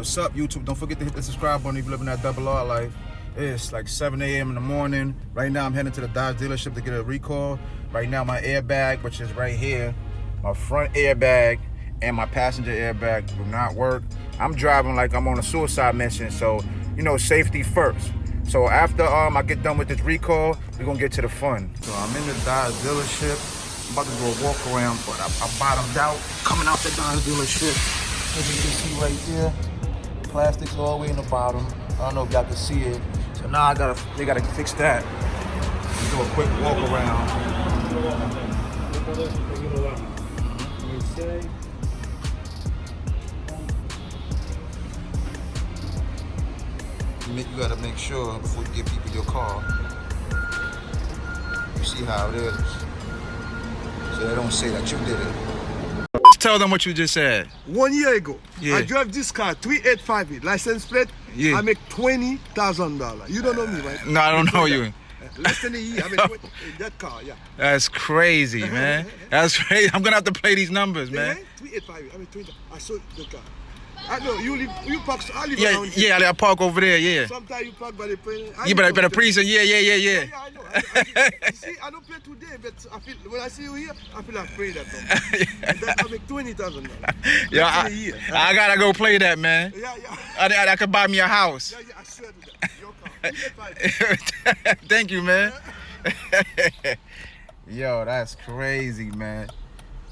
What's up, YouTube? Don't forget to hit the subscribe button if you're living that double R life. It's like 7 a.m. in the morning. Right now, I'm heading to the Dodge dealership to get a recall. Right now, my airbag, which is right here, my front airbag and my passenger airbag do not work. I'm driving like I'm on a suicide mission, so, you know, safety first. So after I get done with this recall, we're gonna get to the fun. So I'm in the Dodge dealership. I'm about to do a walk around, but I bottomed out coming out the Dodge dealership. As you can see right there, plastic's all the way in the bottom. I don't know if y'all can see it. So now they gotta fix that. Do a quick walk around. You gotta make sure before you give people your car, you see how it is. So they don't say that you did it. Tell them what you just said. 1 year ago, yeah. I drove this car, 3858, license plate. Yeah. I make $20,000. You don't know me, right? No, I don't know you. Less than a year, I make that car, yeah. That's crazy, man. That's crazy. I'm gonna have to play these numbers, man. 3858, I mean 20. I sold the car. I know you park. I live around here. Yeah, I park over there. Yeah. Sometimes you park by the precinct. You better precinct. Yeah. Yeah, I know. You see, I don't pay today, but I feel when I see you here, I feel like playing that. I make $20,000. Yeah, I gotta go play that, man. Yeah. I could buy me a house. Yeah, I swear to that. Your car. Thank you, man. Yo, that's crazy, man.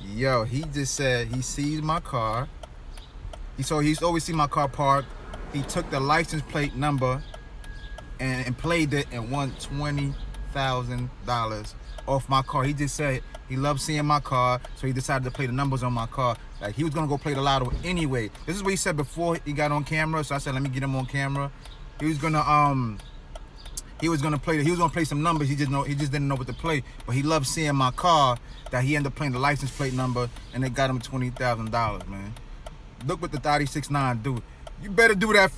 Yo, he just said he sees my car. He's always seen my car parked. He took the license plate number and played it and won $20,000 off my car. He just said he loves seeing my car, so he decided to play the numbers on my car. Like he was gonna go play the lotto anyway. This is what he said before he got on camera. So I said, let me get him on camera. He was gonna play some numbers. He just didn't know what to play. But he loved seeing my car. That he ended up playing the license plate number, and it got him $20,000, man. Look what the THOTTIE 6'9" do. You better do that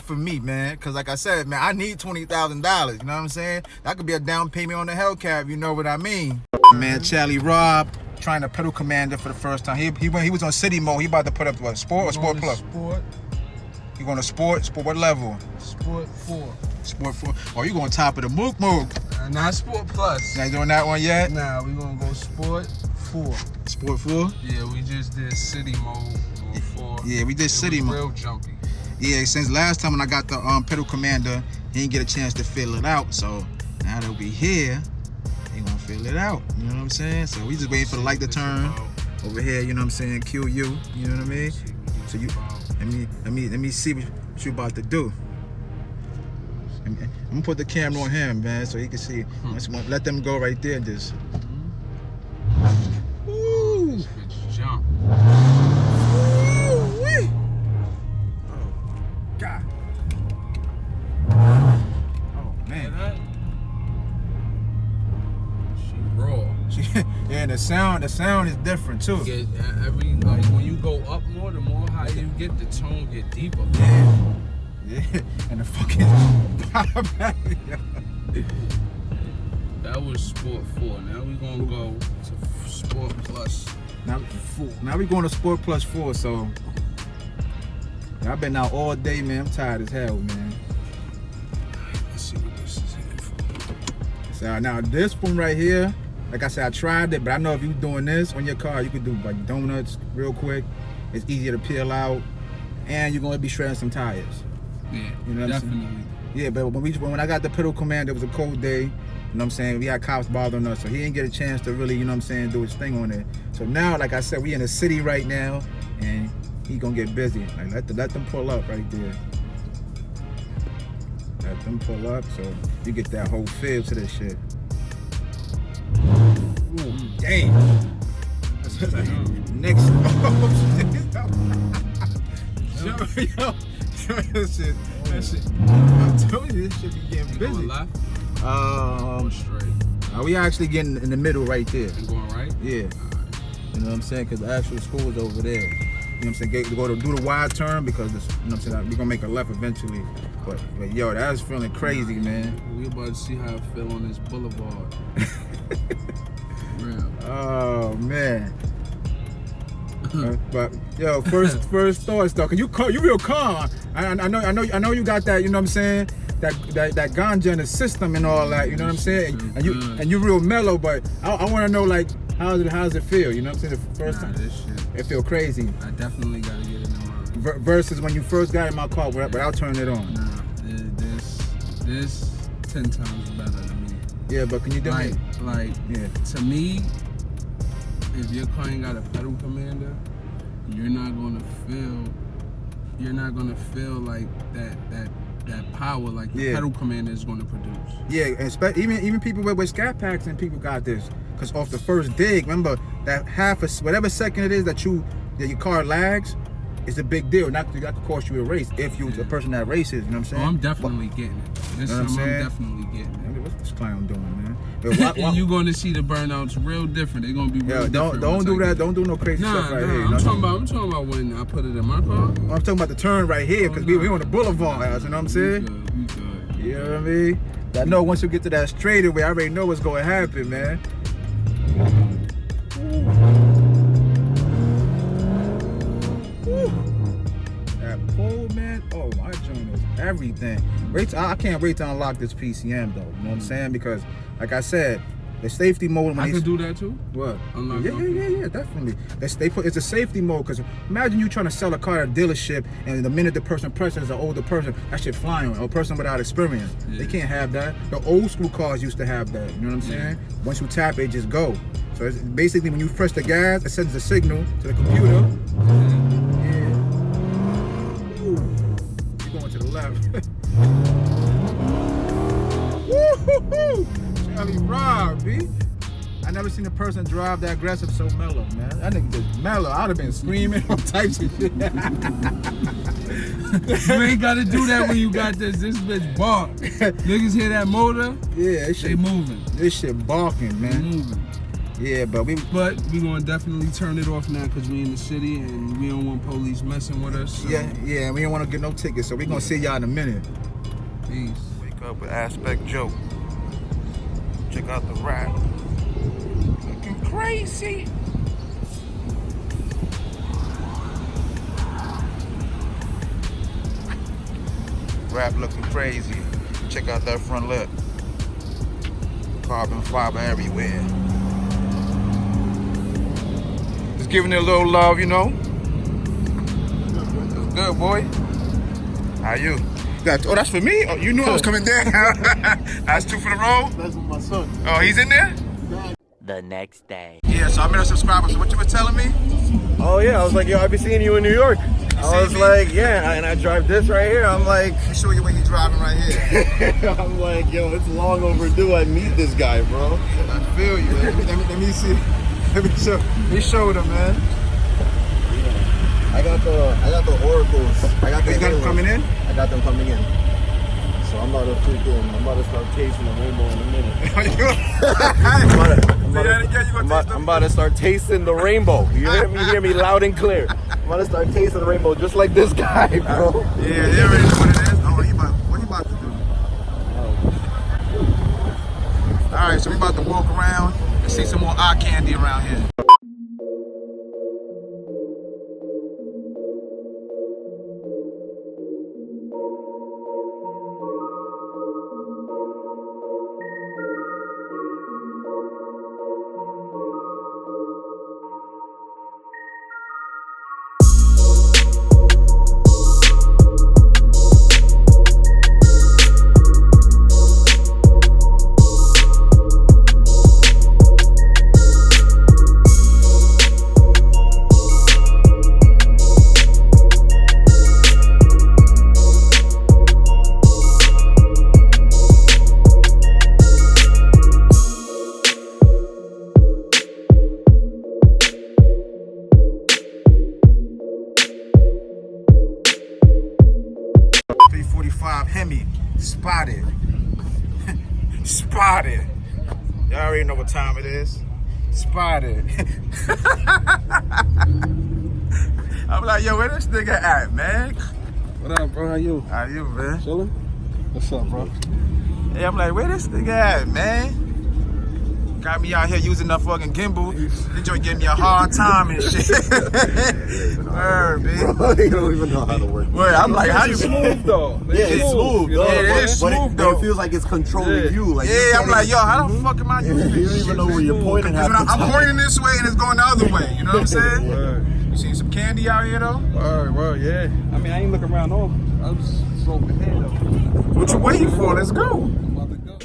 for me, man. Cause like I said, man, I need $20,000. You know what I'm saying? That could be a down payment on the Hellcat. You know what I mean? Man, Charlie Rob trying to pedal commander for the first time. He was on city mode. He about to put up what, sport or sport plus? Sport. You going to sport? Sport what level? Sport 4. Sport 4. Oh, you going top of the mook? Not sport plus. You ain't doing that one yet? Nah, we gonna go sport 4. Sport 4? Yeah, we just did city mode before. Yeah, we did city mode. Real jumpy. Yeah, since last time when I got the pedal commander, he didn't get a chance to fill it out. So now they'll be here, they gonna fill it out. You know what I'm saying? So we just waiting for the light to turn over here. You know what I'm saying? QU. You know what I mean? So you let me see what you about to do. I'm gonna put the camera on him, man, so he can see. Let them go right there and just. Woo! This bitch jump. Woo-wee. Oh God. Oh man. She raw. Yeah, the sound is different too. Get like when you go up more, the more high you get, the tone get deeper. Yeah, and the fucking That was Sport 4. Now we gonna go to Sport Plus. Now we going to Sport Plus 4. So I've been out all day, man. I'm tired as hell, man. Let's see what this is hitting for. So now this one right here, like I said, I tried it, but I know if you doing this on your car, you could do like donuts real quick. It's easier to peel out, and you're gonna be shredding some tires. Yeah, you know what definitely. I'm saying? Yeah, but when I got the pedal commander, it was a cold day. You know what I'm saying? We had cops bothering us, so he didn't get a chance to really, you know what I'm saying, do his thing on it. So now, like I said, we in the city right now, and he gonna get busy. Like let them pull up right there. Let them pull up, so you get that whole feel to this shit. Ooh, damn. Next. That shit. I'm telling you, this shit be getting busy. Going left? Straight. We actually getting in the middle right there. You going right? Yeah. Right. You know what I'm saying? Because the actual school is over there. You know what I'm saying? Go to do the wide turn because this, you know what I'm saying? We're gonna make a left eventually. But yo, that's feeling crazy, man. We about to see how it feel on this boulevard. Real. Oh man. But yo, first thoughts though, cause you real calm. I know you got that. You know what I'm saying? That ganja in the system and all that. You know what I'm saying? And you real mellow. But I want to know like how's it feel? You know what I'm saying? The first time, this shit, it feel crazy. I definitely gotta get it in my Versus when you first got in my car without turning it on. Nah, this 10 times better than me. Yeah, but can you do it? Like, yeah. To me, if your car ain't got a pedal commander, you're not gonna feel like that power like the pedal commander is gonna produce. Yeah, and even people with scat packs and people got this. Cause off the first dig, remember that whatever second it is that your car lags, it's a big deal. That could cost you a race if you're a person that races. You know what I'm saying? Oh, I'm definitely getting it. This time I'm definitely getting it. What's this clown doing, man? And you're going to see the burnouts real different. They're going to be real different. Don't do that. Don't do no crazy stuff right here. I'm talking about when I put it in my car. I'm talking about the turn right here because we on the boulevard. You know what I'm saying? We good. You know what I mean? I know once you get to that straightaway, I already know what's going to happen, man. That pole, man. Oh, my joint is everything. I can't wait to unlock this PCM though. You know what I'm saying? Because, like I said, the safety mode. I can do that too. What? Unlock yeah, definitely. It's a safety mode because imagine you trying to sell a car at a dealership and the minute the person presses an older person, that shit flying, or a person without experience. Yeah. They can't have that. The old school cars used to have that. You know what I'm saying? Once you tap it, just go. So it's basically when you press the gas, it sends a signal to the computer. Yeah. Ooh. You're going to the left. Woo-hoo-hoo! Charlie Rob, B. I never seen a person drive that aggressive so mellow, man. That nigga just mellow. I'd have been screaming all types of shit. You ain't gotta do that when you got this. This bitch bark. Niggas hear that motor? Yeah, this shit, they moving. This shit barking, man. They moving. Yeah, but we gonna definitely turn it off now because we in the city and we don't want police messing with us. So. Yeah, we don't want to get no tickets, so we gonna see y'all in a minute. Peace. Wake up with Aspect Joe. Check out the rap. Looking crazy. Rap looking crazy. Check out that front lip. Carbon fiber everywhere. Just giving it a little love, you know. It's good, boy. How you? Oh, that's for me? Oh, you knew I was coming down. That's 2 for the road? That's my son. Oh, he's in there? The next day. Yeah, so I'm in a subscriber. So what you were telling me? Oh yeah, I was like, yo, I've been seeing you in New York. I was like, yeah, and I drive this right here. I'm like, Let me show you what he's driving right here. I'm like, yo, it's long overdue. I meet this guy, bro. I feel you. Let me see. Let me show them, man. I got the oracles. You got them coming in? I got them coming in. So I'm about to start tasting the rainbow in a minute. I'm about to start tasting the rainbow. You hear me loud and clear. I'm about to start tasting the rainbow just like this guy, bro. Yeah, they already know what it is. Oh, what he about to do? All right, so we about to walk around and see some more eye candy around here. Hemi, spotted. Spotted. Y'all already know what time it is. Spotted. I'm like, yo, where this nigga at, man? What up, bro? How you? How you, man? Chillin'? What's up, bro? Hey, I'm like, where this nigga at, man? Got me out here using the fucking gimbal. This joint giving me a hard time and shit. Word, bitch. You don't even know how to work. Word, I'm like, how you smooth though? Yeah, it's smooth, though. Yeah, it is smooth, though. It feels like it's controlling you. Like Yeah, I'm like, yo, how the fuck am I using you this don't shit? even know where you're pointing at. I'm pointing this way and it's going the other way. You know what I'm saying? You seen some candy out here though? Word, yeah. I mean, I ain't looking around. No, I'm just smoking ahead though. What you waiting for? Let's go. I'm about to go.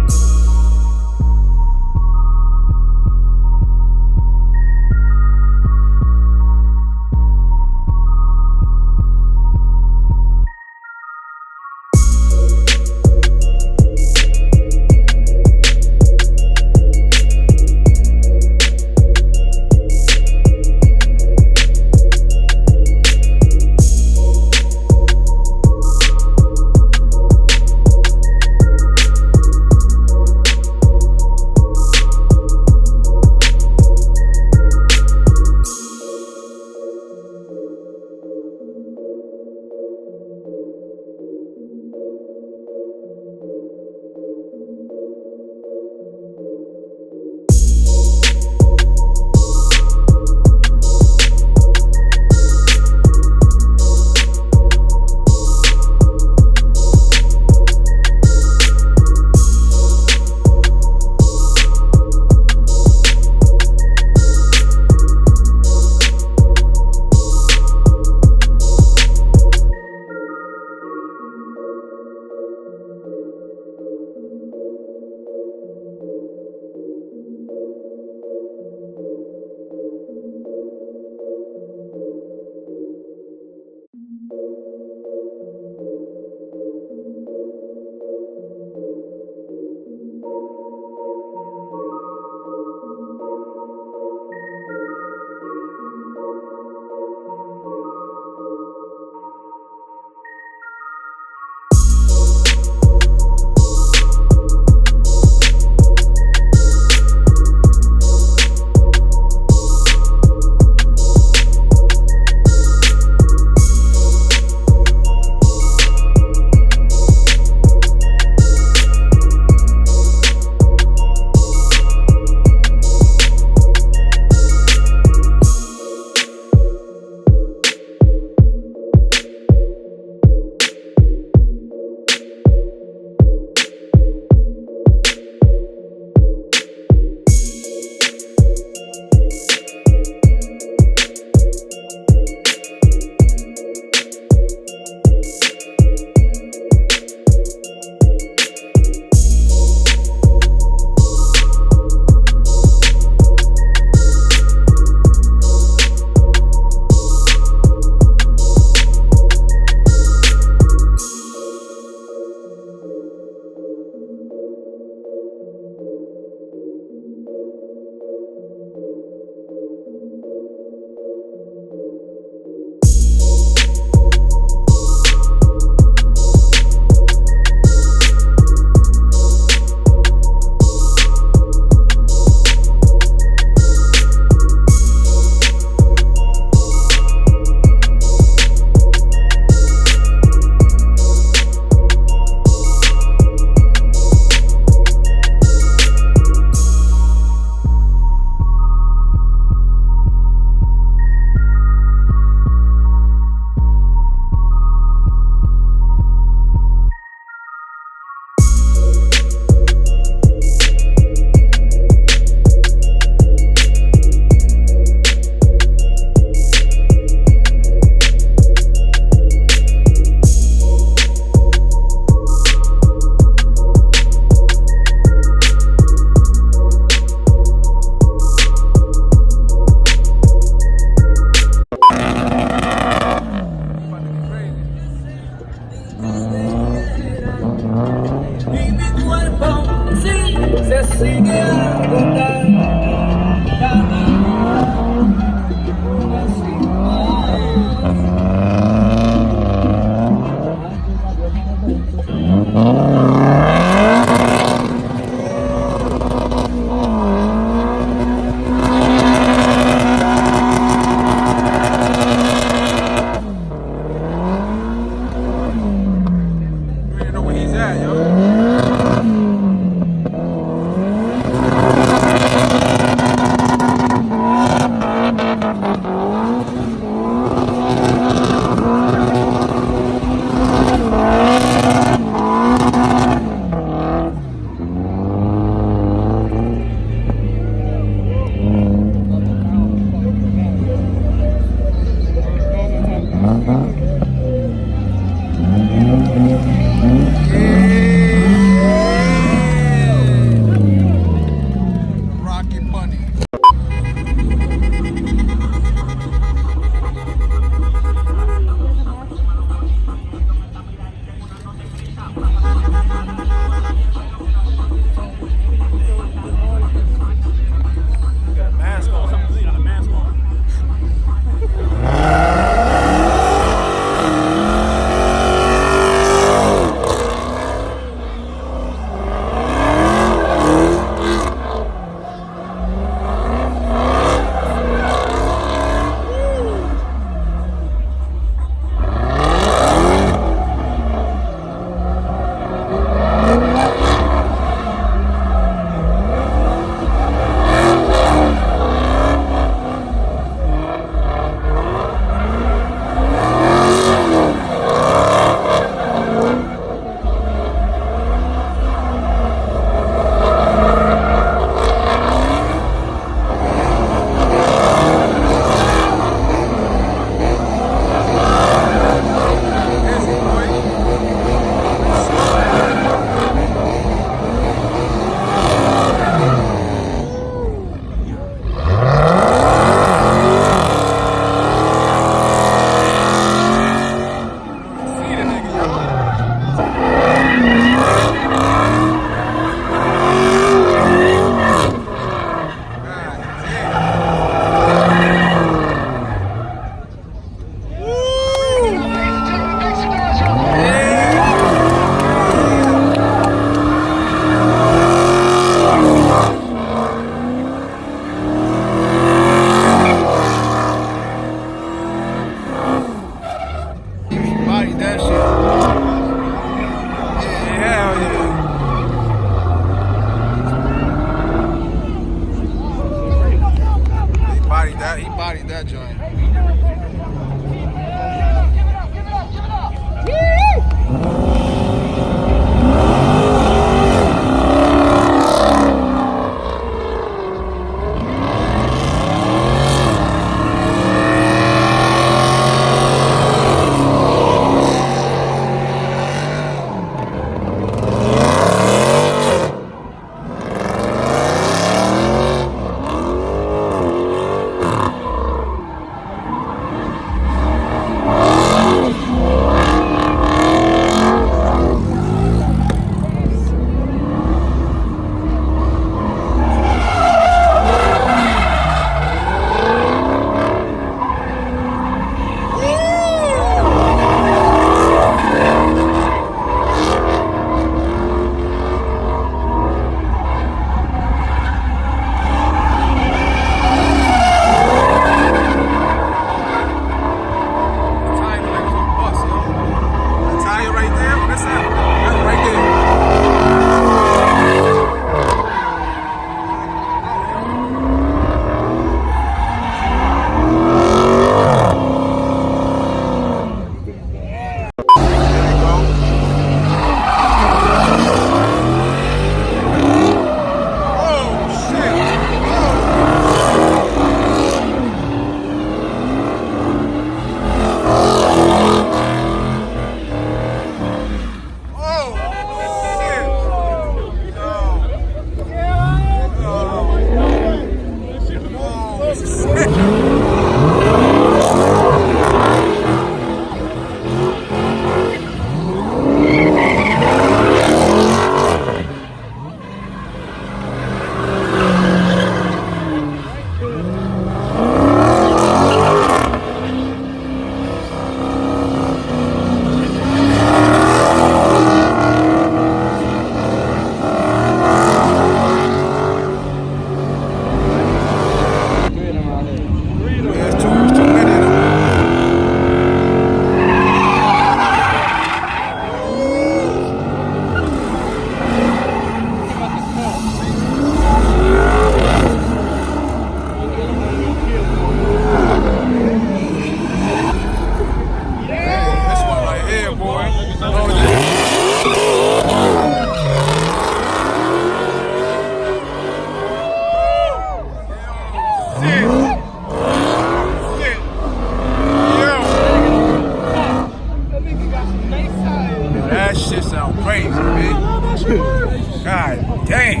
sound crazy, man. God damn.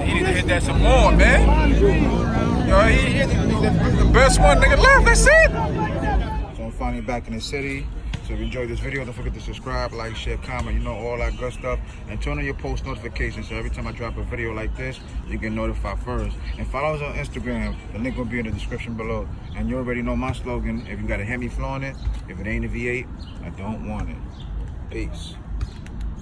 He need to hit that some more, man. Yo, he hit the best one nigga left. That's it. So I'm finally back in the city. So if you enjoyed this video, don't forget to subscribe, like, share, comment, you know, all that good stuff. And turn on your post notifications so every time I drop a video like this, you get notified first. And follow us on Instagram. The link will be in the description below. And you already know my slogan. If you got a Hemi flaunt it, if it ain't a V8, I don't want it. Peace.